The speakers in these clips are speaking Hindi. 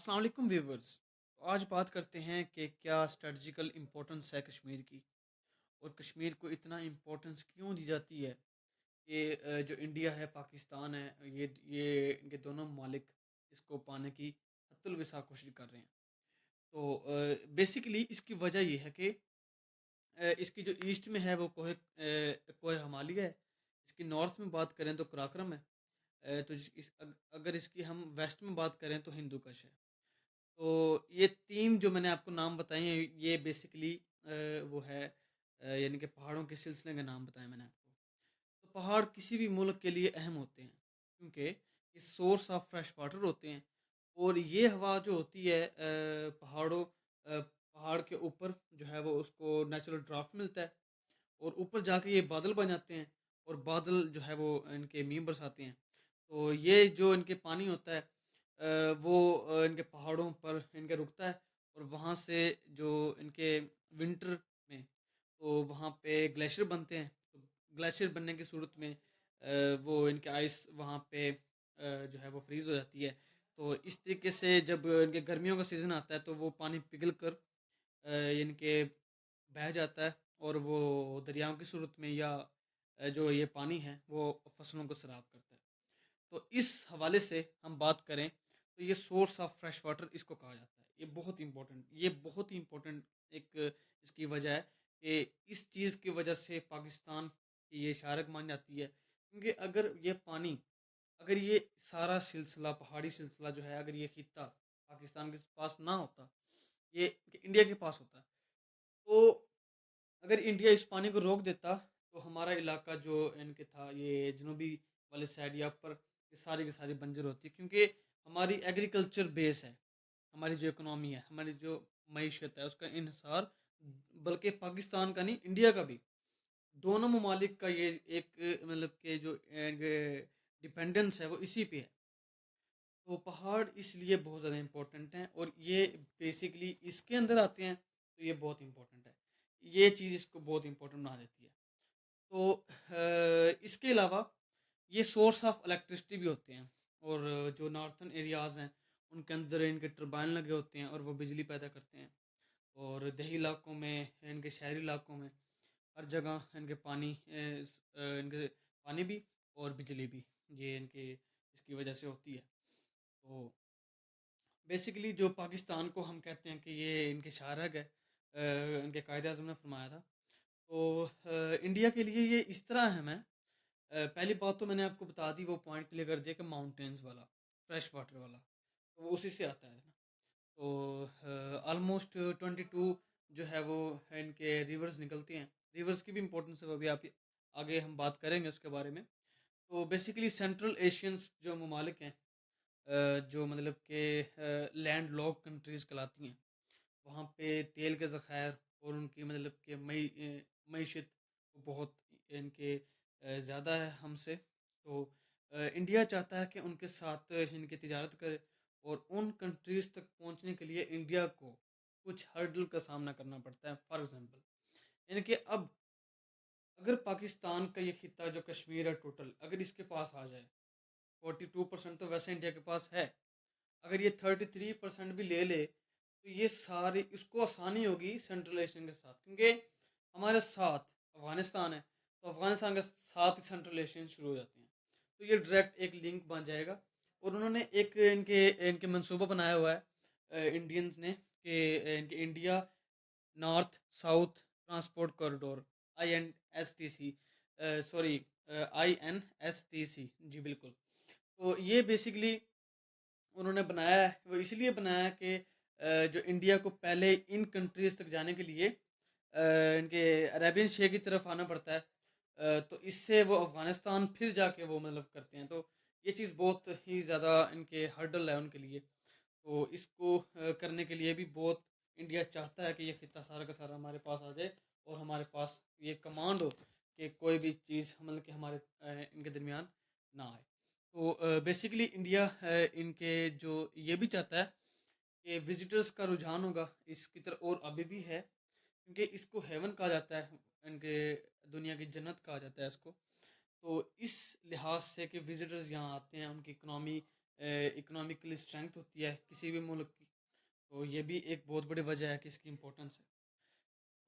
अस्सलाम वालेकुम व्यूवर्स। आज बात करते हैं कि क्या स्ट्रेटजिकल इम्पोर्टेंस है कश्मीर की और कश्मीर को इतना इम्पोर्टेंस क्यों दी जाती है कि जो इंडिया है पाकिस्तान है ये इनके दोनों ममालिक इसको पाने की हत्तुल विसा कोशिश कर रहे हैं। तो बेसिकली इसकी वजह ये है कि इसकी जो ईस्ट में है वो कोहे हमालिया है। इसकी नॉर्थ में बात करें तो कराक्रम है। तो अगर इसकी हम वेस्ट में बात करें तो हिंदू कश है। तो ये 3 जो मैंने आपको नाम बताए हैं, ये बेसिकली वो है यानी कि पहाड़ों के सिलसिले के नाम बताए मैंने आपको। तो पहाड़ किसी भी मुल्क के लिए अहम होते हैं, क्योंकि ये सोर्स ऑफ फ्रेश वाटर होते हैं और ये हवा जो होती है पहाड़ के ऊपर जो है वो उसको नेचुरल ड्राफ्ट मिलता है और ऊपर जाके ये बादल बन जाते हैं और बादल जो है वो इनके मींह बरसाते हैं। तो ये जो इनके पानी होता है वो इनके पहाड़ों पर इनके रुकता है और वहाँ से जो इनके विंटर में तो वहाँ पे ग्लेशियर बनते हैं। तो ग्लेशियर बनने की सूरत में वो इनके आइस वहाँ पे जो है वो फ्रीज़ हो जाती है। तो इस तरीके से जब इनके गर्मियों का सीज़न आता है तो वो पानी पिघल कर इनके बह जाता है और वो दरियाओं की सूरत में या जो ये पानी है वो फसलों को ख़राब करता है। तो इस हवाले से हम बात करें तो ये सोर्स ऑफ फ्रेश वाटर इसको कहा जाता है। ये बहुत ही इम्पोर्टेंट एक इसकी वजह है कि इस चीज़ की वजह से पाकिस्तान की ये शारक मान जाती है, क्योंकि अगर ये सारा सिलसिला पहाड़ी सिलसिला जो है अगर ये खित्ता पाकिस्तान के पास ना होता, ये इंडिया के पास होता, तो अगर इंडिया इस पानी को रोक देता तो हमारा इलाका जो इनके था ये जनूबी वाले साइड या ऊपर ये सारी की सारी बंजर होती है, क्योंकि हमारी एग्रीकल्चर बेस है। हमारी जो इकोनॉमी है, हमारी जो मईशत है उसका इन्हिसार बल्कि पाकिस्तान का नहीं इंडिया का भी, दोनों ममालिक का ये एक मतलब के जो डिपेंडेंस है वो इसी पे है। तो पहाड़ इसलिए बहुत ज़्यादा इम्पोर्टेंट हैं और ये बेसिकली इसके अंदर आते हैं तो ये बहुत इम्पोर्टेंट है। ये चीज़ इसको बहुत इम्पोर्टेंट बना देती है। तो इसके अलावा ये सोर्स ऑफ इलेक्ट्रिसिटी भी होते हैं और जो नॉर्थर्न एरियाज़ हैं उनके अंदर इनके टरबाइन लगे होते हैं और वो बिजली पैदा करते हैं। और देही इलाकों में, इनके शहरी इलाकों में हर जगह इनके पानी भी और बिजली भी ये इनके इसकी वजह से होती है। तो बेसिकली जो पाकिस्तान को हम कहते हैं कि ये इनके शारक है, इनके कायदे आज़म ने फरमाया था। तो इंडिया के लिए ये इस तरह अहम है। पहली बात तो मैंने आपको बता दी, वो पॉइंट क्लियर कर दिया कि माउंटेन्स वाला, फ्रेश वाटर वाला, तो वो उसी से आता है ना। तो ऑलमोस्ट 22 जो है वो इनके रिवर्स निकलती हैं। रिवर्स की भी इम्पोर्टेंस है, वो भी आप आगे हम बात करेंगे उसके बारे में। तो बेसिकली सेंट्रल एशियंस जो ममालिक हैं, जो मतलब के लैंड लॉक कंट्रीज़ कहलाती हैं, वहाँ पे तेल के ज़खायर और उनकी मतलब कि मईशत बहुत इनके ज़्यादा है हमसे। तो इंडिया चाहता है कि उनके साथ इनकी तिजारत करे और उन कंट्रीज़ तक पहुँचने के लिए इंडिया को कुछ हर्डल का सामना करना पड़ता है। फॉर एग्ज़ाम्पल यानी कि अब अगर पाकिस्तान का ये खित्ता जो कश्मीर है टोटल, अगर इसके पास आ जाए, 42% तो वैसे इंडिया के पास है। अगर ये 33% भी ले ले तो ये सारी इसको आसानी होगी सेंट्रल एशियन के साथ, क्योंकि हमारे साथ अफगानिस्तान है, तो अफगानिस्तान के साथ ही सेंट्रल एशियन शुरू हो जाते हैं। तो ये डायरेक्ट एक लिंक बन जाएगा और उन्होंने एक इनके इनके मंसूबा बनाया हुआ है इंडियंस ने कि इनके India north south transport corridor INSTC, sorry INSTC, जी बिल्कुल। तो ये बेसिकली उन्होंने बनाया है, वो इसलिए बनाया है कि जो इंडिया को पहले इन कंट्रीज़ तक जाने के लिए इनके अरेबियन शे की तरफ आना पड़ता है। तो इससे वो अफ़गानिस्तान फिर जाके वो मतलब करते हैं। तो ये चीज़ बहुत ही ज़्यादा इनके हर्डल है उनके लिए। तो इसको करने के लिए भी बहुत इंडिया चाहता है कि ये खित्ता सारा का सारा हमारे पास आ जाए और हमारे पास ये कमांड हो कि कोई भी चीज़ मतलब कि हमारे इनके दरमियान ना आए। तो बेसिकली इंडिया इनके जो ये भी चाहता है कि विजिटर्स का रुझान होगा इसकी तरफ, और अभी भी है, क्योंकि इसको हेवन कहा जाता है, इनके दुनिया की जन्नत कहा जाता है इसको। तो इस लिहाज से कि विजिटर्स यहाँ आते हैं, उनकी इकनॉमी इकोनॉमिकली स्ट्रेंथ होती है किसी भी मुल्क की, तो ये भी एक बहुत बड़ी वजह है कि इसकी इम्पोर्टेंस है।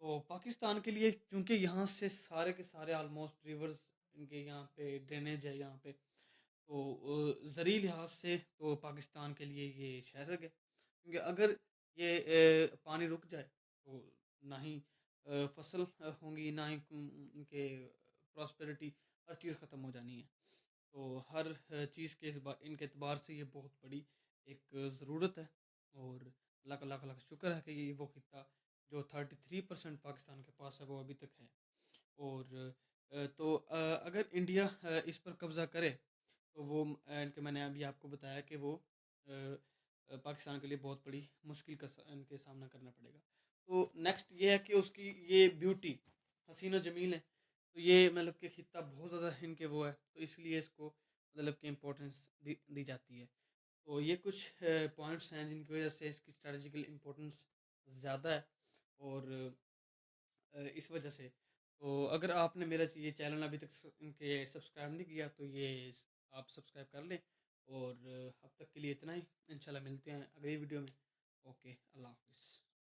तो पाकिस्तान के लिए क्योंकि यहाँ से सारे के सारे ऑलमोस्ट रिवर्स इनके यहाँ पे ड्रेनेज है यहाँ पे, तो ज़रूरी लिहाज से तो पाकिस्तान के लिए ये शहर है, क्योंकि अगर ये पानी रुक जाए तो ना ही फसल होंगी, ना ही इनके प्रॉस्पेरिटी, हर चीज़ ख़त्म हो जानी है। तो हर चीज़ के इनके एतबार से ये बहुत बड़ी एक ज़रूरत है। और लाख लाख लाख शुक्र है कि ये वो खिता जो 33% पाकिस्तान के पास है वो अभी तक है। और तो अगर इंडिया इस पर कब्ज़ा करे तो वो इनके मैंने अभी आपको बताया कि वो पाकिस्तान के लिए बहुत बड़ी मुश्किल का इनके सामना करना पड़ेगा। तो नेक्स्ट ये है कि उसकी ये ब्यूटी हसीन जमील है, तो ये मतलब कि खिता बहुत ज़्यादा इनके वो है, तो इसलिए इसको मतलब कि इम्पोर्टेंस दी जाती है। तो ये कुछ पॉइंट्स हैं जिनकी वजह से इसकी स्ट्रेटजिकल इम्पोर्टेंस ज़्यादा है। और इस वजह से तो अगर आपने मेरा ये चैनल अभी तक इनके सब्सक्राइब नहीं किया तो ये आप सब्सक्राइब कर लें। और अब तक के लिए इतना ही, इंशाल्लाह मिलते हैं अगली वीडियो में। ओके, अल्लाह हाफिज़।